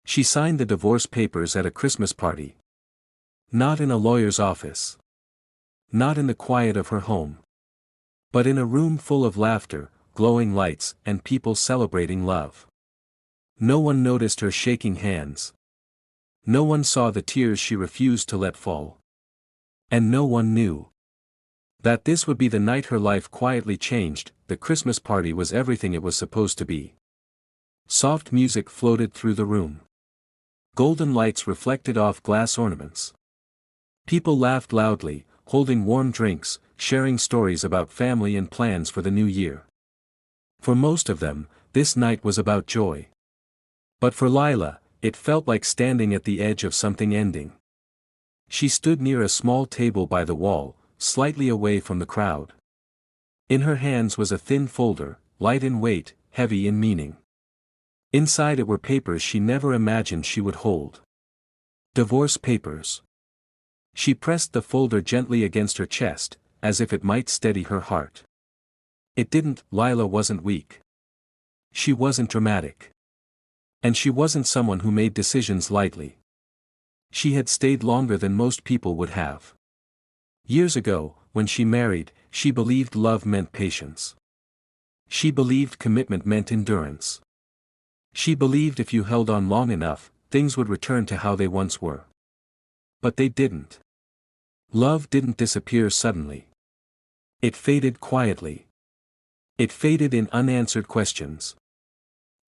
She signed the divorce papers at a Christmas party. Not in a lawyer's office. Not in the quiet of her home. But in a room full of laughter, glowing lights, and people celebrating love. No one noticed her shaking hands. No one saw the tears she refused to let fall. And no one knew that this would be the night her life quietly changed. The Christmas party was everything it was supposed to be. Soft music floated through the room. Golden lights reflected off glass ornaments. People laughed loudly, holding warm drinks, sharing stories about family and plans for the new year. For most of them, this night was about joy. But for Lila, it felt like standing at the edge of something ending. She stood near a small table by the wall, slightly away from the crowd. In her hands was a thin folder, light in weight, heavy in meaning. Inside it were papers she never imagined she would hold. Divorce papers. She pressed the folder gently against her chest, as if it might steady her heart. It didn't. Lila wasn't weak. She wasn't dramatic. And she wasn't someone who made decisions lightly. She had stayed longer than most people would have. Years ago, when she married, she believed love meant patience. She believed commitment meant endurance. She believed if you held on long enough, things would return to how they once were. But they didn't. Love didn't disappear suddenly. It faded quietly. It faded in unanswered questions.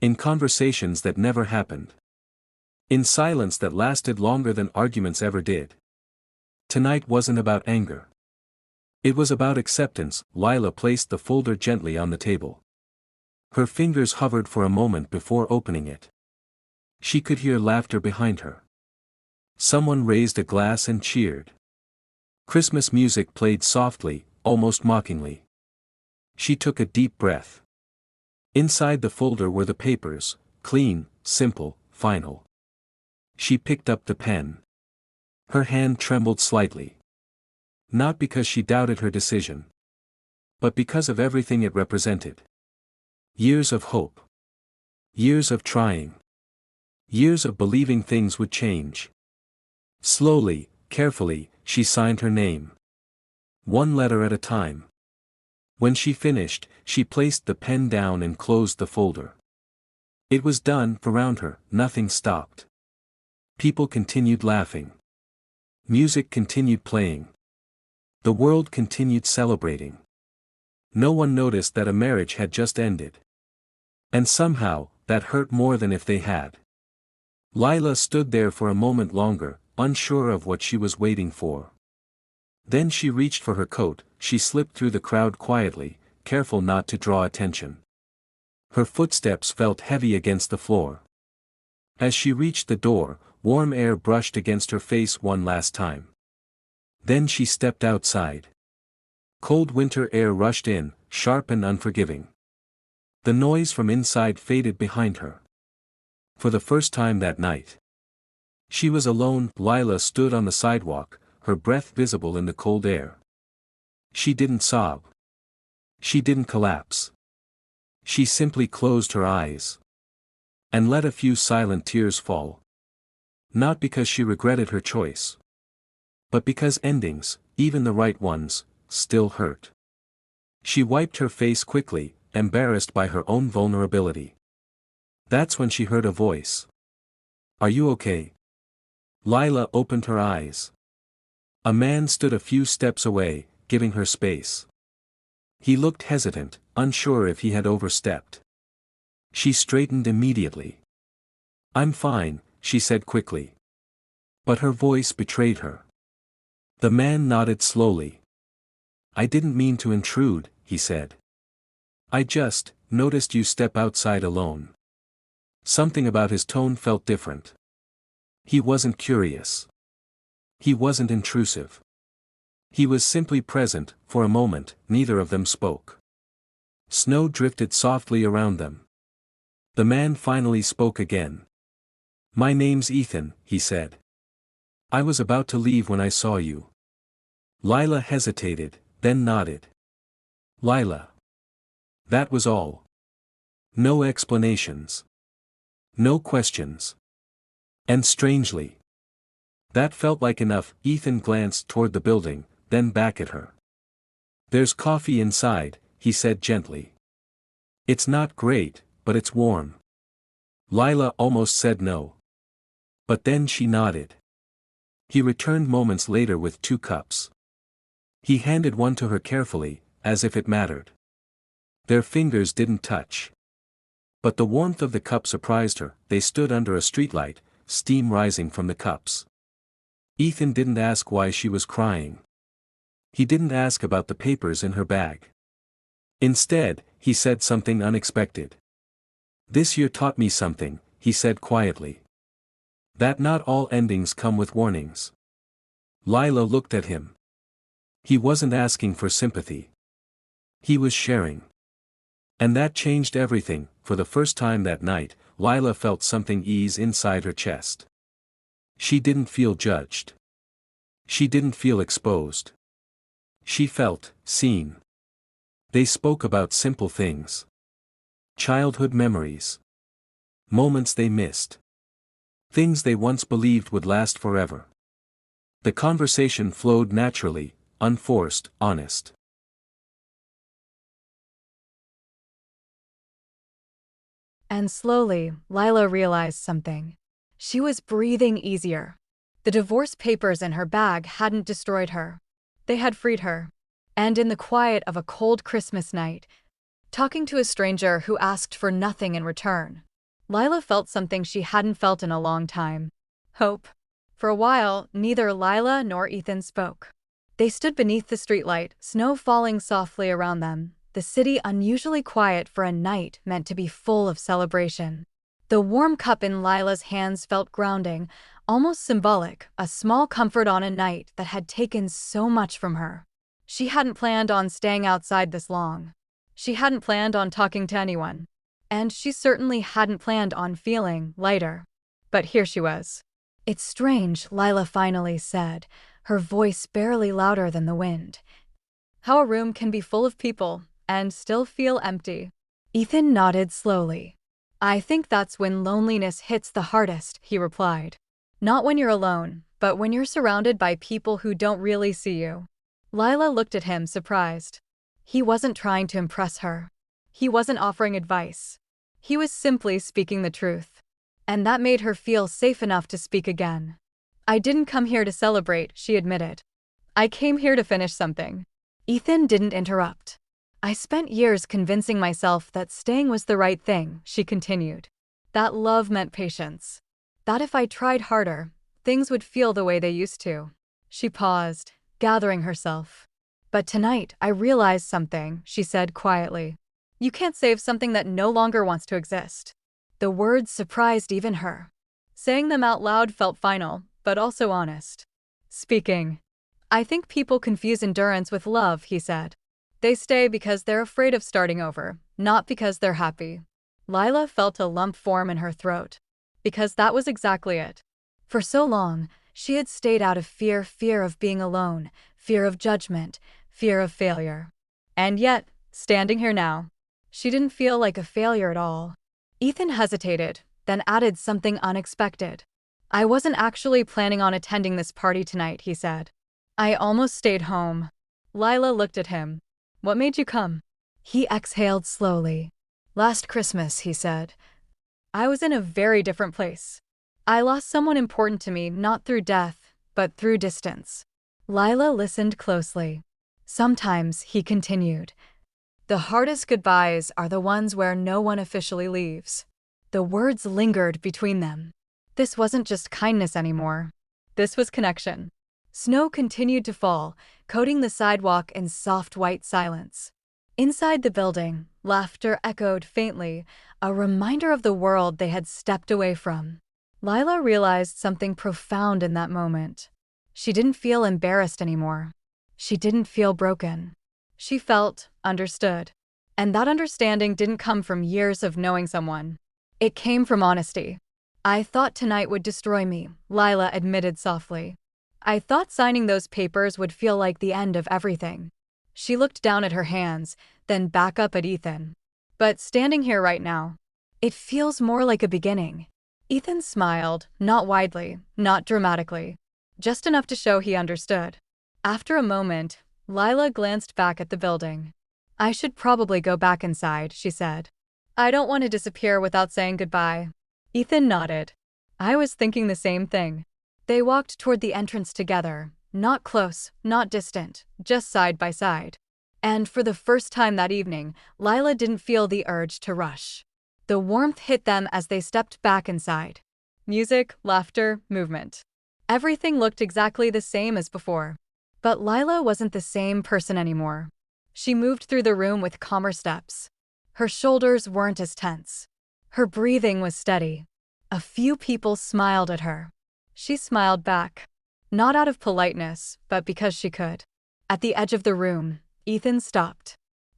In conversations that never happened. In silence that lasted longer than arguments ever did. Tonight wasn't about anger. It was about acceptance. Lila placed the folder gently on the table. Her fingers hovered for a moment before opening it. She could hear laughter behind her. Someone raised a glass and cheered. Christmas music played softly, almost mockingly. She took a deep breath. Inside the folder were the papers, clean, simple, final. She picked up the pen. Her hand trembled slightly. Not because she doubted her decision. But because of everything it represented. Years of hope. Years of trying. Years of believing things would change. Slowly, carefully, she signed her name. One letter at a time. When she finished, she placed the pen down and closed the folder. It was done. Around her, nothing stopped. People continued laughing. Music continued playing. The world continued celebrating. No one noticed that a marriage had just ended. And somehow, that hurt more than if they had. Lila stood there for a moment longer, unsure of what she was waiting for. Then she reached for her coat. She slipped through the crowd quietly, careful not to draw attention. Her footsteps felt heavy against the floor. As she reached the door, warm air brushed against her face one last time. Then she stepped outside. Cold winter air rushed in, sharp and unforgiving. The noise from inside faded behind her. For the first time that night. She was alone. Lila stood on the sidewalk, her breath visible in the cold air. She didn't sob. She didn't collapse. She simply closed her eyes. And let a few silent tears fall. Not because she regretted her choice. But because endings, even the right ones, still hurt. She wiped her face quickly, embarrassed by her own vulnerability. That's when she heard a voice. "Are you okay?" Lila opened her eyes. A man stood a few steps away, giving her space. He looked hesitant, unsure if he had overstepped. She straightened immediately. "I'm fine," she said quickly. But her voice betrayed her. The man nodded slowly. "I didn't mean to intrude," he said. "I just noticed you step outside alone." Something about his tone felt different. He wasn't curious. He wasn't intrusive. He was simply present. For a moment, neither of them spoke. Snow drifted softly around them. The man finally spoke again. "My name's Ethan," he said. "I was about to leave when I saw you." Lila hesitated, then nodded. "Lila." That was all. No explanations. No questions. And strangely, that felt like enough. Ethan glanced toward the building, then back at her. "There's coffee inside," he said gently. "It's not great, but it's warm." Lila almost said no. But then she nodded. He returned moments later with 2 cups. He handed one to her carefully, as if it mattered. Their fingers didn't touch. But the warmth of the cup surprised her. They stood under a streetlight, steam rising from the cups. Ethan didn't ask why she was crying. He didn't ask about the papers in her bag. Instead, he said something unexpected. "This year taught me something," he said quietly. "That not all endings come with warnings." Lila looked at him. He wasn't asking for sympathy. He was sharing. And that changed everything. For the first time that night, Lila felt something ease inside her chest. She didn't feel judged. She didn't feel exposed. She felt seen. They spoke about simple things. Childhood memories. Moments they missed. Things they once believed would last forever. The conversation flowed naturally, unforced, honest. And slowly, Lila realized something. She was breathing easier. The divorce papers in her bag hadn't destroyed her. They had freed her. And in the quiet of a cold Christmas night, talking to a stranger who asked for nothing in return, Lila felt something she hadn't felt in a long time. Hope. For a while, neither Lila nor Ethan spoke. They stood beneath the streetlight, snow falling softly around them, the city unusually quiet for a night meant to be full of celebration. The warm cup in Lila's hands felt grounding, almost symbolic, a small comfort on a night that had taken so much from her. She hadn't planned on staying outside this long. She hadn't planned on talking to anyone. And she certainly hadn't planned on feeling lighter. But here she was. "It's strange," Lila finally said, her voice barely louder than the wind. "How a room can be full of people and still feel empty." Ethan nodded slowly. "I think that's when loneliness hits the hardest," he replied. "Not when you're alone, but when you're surrounded by people who don't really see you." Lila looked at him, surprised. He wasn't trying to impress her. He wasn't offering advice. He was simply speaking the truth. And that made her feel safe enough to speak again. "I didn't come here to celebrate," she admitted. "I came here to finish something." Ethan didn't interrupt. "I spent years convincing myself that staying was the right thing," she continued. "That love meant patience. That if I tried harder, things would feel the way they used to." She paused, gathering herself. "But tonight I realized something," she said quietly. "You can't save something that no longer wants to exist." The words surprised even her. Saying them out loud felt final, but also honest. Speaking. "I think people confuse endurance with love," he said. "They stay because they're afraid of starting over, not because they're happy." Lila felt a lump form in her throat. Because that was exactly it. For so long, she had stayed out of fear of being alone, fear of judgment, fear of failure. And yet, standing here now, she didn't feel like a failure at all. Ethan hesitated, then added something unexpected. "I wasn't actually planning on attending this party tonight," he said. "I almost stayed home." Lila looked at him. "What made you come?" He exhaled slowly. "Last Christmas," he said, "I was in a very different place. I lost someone important to me, not through death, but through distance." Lila listened closely. "Sometimes," he continued, "the hardest goodbyes are the ones where no one officially leaves." The words lingered between them. This wasn't just kindness anymore. This was connection. Snow continued to fall, coating the sidewalk in soft white silence. Inside the building, laughter echoed faintly, a reminder of the world they had stepped away from. Lila realized something profound in that moment. She didn't feel embarrassed anymore. She didn't feel broken. She felt understood. And that understanding didn't come from years of knowing someone. It came from honesty. "I thought tonight would destroy me," Lila admitted softly. "I thought signing those papers would feel like the end of everything." She looked down at her hands, then back up at Ethan. "But standing here right now, it feels more like a beginning." Ethan smiled, not widely, not dramatically, just enough to show he understood. After a moment, Lila glanced back at the building. I should probably go back inside, she said. I don't want to disappear without saying goodbye. Ethan nodded. I was thinking the same thing. They walked toward the entrance together, not close, not distant, just side by side. And for the first time that evening, Lila didn't feel the urge to rush. The warmth hit them as they stepped back inside. Music, laughter, movement. Everything looked exactly the same as before. But Lila wasn't the same person anymore. She moved through the room with calmer steps. Her shoulders weren't as tense. Her breathing was steady. A few people smiled at her. She smiled back. Not out of politeness, but because she could. At the edge of the room, Ethan stopped.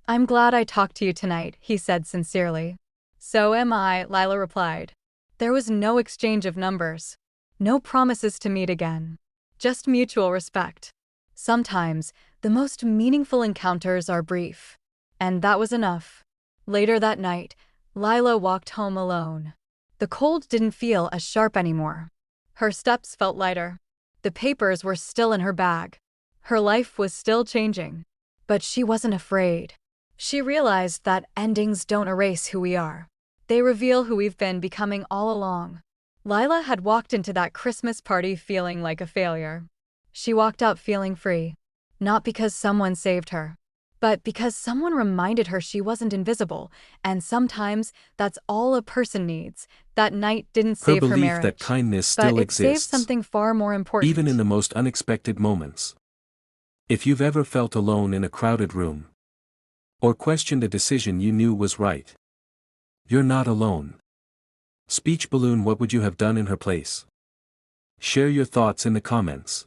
I'm glad I talked to you tonight, he said sincerely. So am I, Lila replied. There was no exchange of numbers. No promises to meet again. Just mutual respect. Sometimes, the most meaningful encounters are brief. And that was enough. Later that night, Lila walked home alone. The cold didn't feel as sharp anymore. Her steps felt lighter. The papers were still in her bag. Her life was still changing. But she wasn't afraid. She realized that endings don't erase who we are. They reveal who we've been becoming all along. Lila had walked into that Christmas party feeling like a failure. She walked out feeling free. Not because someone saved her, but because someone reminded her she wasn't invisible, and sometimes that's all a person needs. That night didn't Her save her belief marriage, that kindness but still it saved exists, something far more important. even in the most unexpected moments. If you've ever felt alone in a crowded room, or questioned a decision you knew was right, you're not alone. Speech balloon, what would you have done in her place? Share your thoughts in the comments.